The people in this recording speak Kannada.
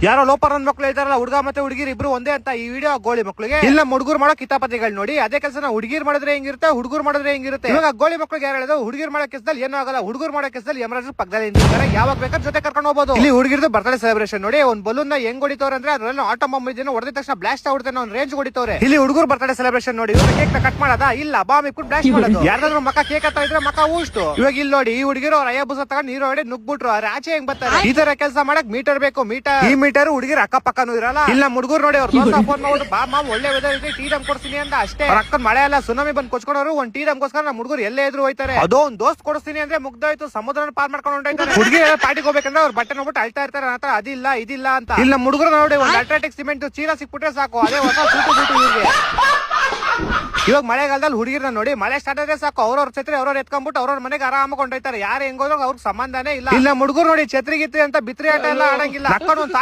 ಯಾರೋ ಲೋಪರ್ ನನ್ ಮಕ್ಳು ಹೇಳ್ತಾರಲ್ಲ ಹುಡುಗ ಮತ್ತೆ ಹುಡುಗಿರ್ ಇಬ್ರು ಒಂದೇ ಅಂತ ಈ ವಿಡಿಯೋ ಗೋಳಿ ಮಕ್ಳಿಗೆ ಇಲ್ಲ ಹುಡುಗರು ಮಾಡೋ ಕಿತಾಪತಿಗಳು ನೋಡಿ ಅದೇ ಕೆಲಸ ಹುಡುಗಿರ್ ಮಾಡಿದ್ರೆ ಹೆಂಗಿರುತ್ತೆ ಹುಡುಗರು ಮಾಡಿದ್ರೆ ಹೆಂಗಿರುತ್ತೆ ಇವಾಗ ಗೋಳಿ ಮಕ್ಳಿಗೆ ಯಾರು ಹೇಳೋದು ಹುಡುಗಿರ್ ಮಾಡೋ ಕೆಸದಲ್ಲಿ ಏನೂ ಆಗಲ್ಲ ಹುಡುಗರು ಮಾಡೋ ಕೆಸದಲ್ಲಿ ಯಮರಾಜ್ ಪಕ್ಕದಲ್ಲಿ ನಿಂತಿರ್ತಾರೆ ಯಾವಾಗ ಬೇಕಾದ್ರೆ ಜೊತೆ ಕರ್ಕೊಂಡು ಹೋಗಬಹುದು ಇಲ್ಲಿ ಹುಡುಗಿರ್ದು ಬರ್ತ್ಡೇ ಸೆಲೆಬ್ರೇಷನ್ ನೋಡಿ ಒಂದ್ ಬಲೂನ್ ನ ಹೆಂಗ್ ಹೊಡಿತವ್ರೆ ಅಂದ್ರೆ ಅದ್ರಲ್ಲಿ ಆಟೋ ಬಾಂಬ್ ಇದನ್ನ ಹೊಡೆದ ತಕ್ಷಣ ಬ್ಲಾಸ್ಟ್ ಆಗ್ಬಿಡುತ್ತೆ ಒಂದ್ ರೇಂಜ್ ಹೊಡಿತವ್ರೆ ಇಲ್ಲಿ ಹುಡುಗರು ಬರ್ತ್ಡೇ ಸೆಲೆಬ್ರೇಷನ್ ನೋಡಿ ಕೇಕ್ ಕಟ್ ಮಾಡೋದಾ ಇಲ್ಲ ಬಾಂಬ್ ಇಟ್ಬಿಟ್ಟು ಬ್ಲಾಸ್ಟ್ ಮಾಡೋದು ಯಾರಾದ್ರೂ ಮಕ್ಕ ಕೇಕ್ ಹತ್ತ ಇದ್ರೆ ಮಕ್ಕ ಊಷ್ಟು ಇವಾಗ ಇಲ್ಲಿ ನೋಡಿ ಈ ಹುಡುಗಿರು ಅವ್ರ ಅಯ್ಯ ಬುಸ ತಗೊಂಡು ನೀರು ಹೊಡೆ ನುಗ್ಬಿಟ್ರು ಅವ್ರ ಆಚೆ ಹೆಂಗ್ ಬರ್ತಾರೆ ಈ ತರ ಕೆಲಸ ಮಾಡಕ್ ಮೀಟರ್ ಬೇಕು ಮೀಟರ್ ಈ ಮೀಟರ್ ಹುಡುಗಿರ ಅಕ್ಕ ಪಕ್ಕನೂ ಇರಲ್ಲ ಇಲ್ಲ ಹುಡುಗರು ನೋಡಿ ಅವ್ರು ಫೋನ್ ಮಾಡ್ಬಿಟ್ಟು ಬಾ ಮಾಮ್ ಒಳ್ಳೆ ವೆದರ್ ಇದೆ ಟೀ ದಮ್ ಕೊಡ್ತೀನಿ ಅಂತ ಅಷ್ಟೇ ಅಕ್ಕ ಮಳೆ ಎಲ್ಲ ಸುನಾಮಿ ಬಂದ್ ಕೊಚ್ಕೊಂಡವ್ರು ಒಂದ್ ಟೀ ದಮ್ಗೋಸ್ಕರ ನಮ್ಮ ಹುಡುಗರು ಎಲ್ಲೇ ಇದ್ರು ಹೋಯ್ತಾರೆ ಅದೋ ಒಂದ್ ದೋಸ್ತ್ ಕೊಡಿಸ್ತೀನಿ ಅಂದ್ರೆ ಮುಗ್ದೋಯ್ತು ಸಮುದ್ರ ಪಾರ್ ಮಾಡ್ಕೊಂಡು ಹೊಂಟೋಯ್ತಾರೆ ಹುಡುಗಿ ಪಾರ್ಟಿಗೆ ಹೋಗ್ಬೇಕಂದ್ರೆ ಅವ್ರ ಬಟ್ಟೆ ನೋಡ್ಬಿಟ್ಟು ಅಳ್ತಾ ಇರ್ತಾರೆ ಆತರ ಅದಿಲ್ಲ ಇದಿಲ್ಲ ಅಂತ ಇಲ್ಲ ಹುಡುಗರು ನೋಡಿ ಒಂದ್ ಅಲ್ಟ್ರಾಟೆಕ್ ಸಿಮೆಂಟ್ ಚೀಲ ಸಿಕ್ಬಿಟ್ರೆ ಸಾಕು ಅದೇ ಹೊಸ ಸೂಟು ಇವ್ರಿಗೆ ಇವಾಗ ಮಳೆಗಾಲದಲ್ಲಿ ಹುಡುಗಿರ್ನ ನೋಡಿ ಮಳೆ ಸ್ಟಾರ್ಟ್ ಆದ್ರೆ ಸಾಕು ಅವ್ರವ್ರ ಛತ್ರಿ ಅವ್ರವ್ರು ಎತ್ಕೊಂಡ್ಬಿಟ್ಟು ಅವ್ರವ್ರ ಮನೆಗೆ ಆರಾಮ ಕೊಂಡೋಯ್ತಾರೆ ಯಾರು ಹೆಂಗೋದ್ರು ಅವ್ರಿಗೆ ಸಂಬಂಧನೇ ಇಲ್ಲ ಇಲ್ಲ ಹುಡುಗರು ನೋಡಿ ಛತ್ರಿ ಗಿತ್ರಿ ಅಂತ ಬಿತ್ರಿ ಆಟ ಎಲ್ಲ ಆಡಂಗಿಲ್ಲ ಒಂದ್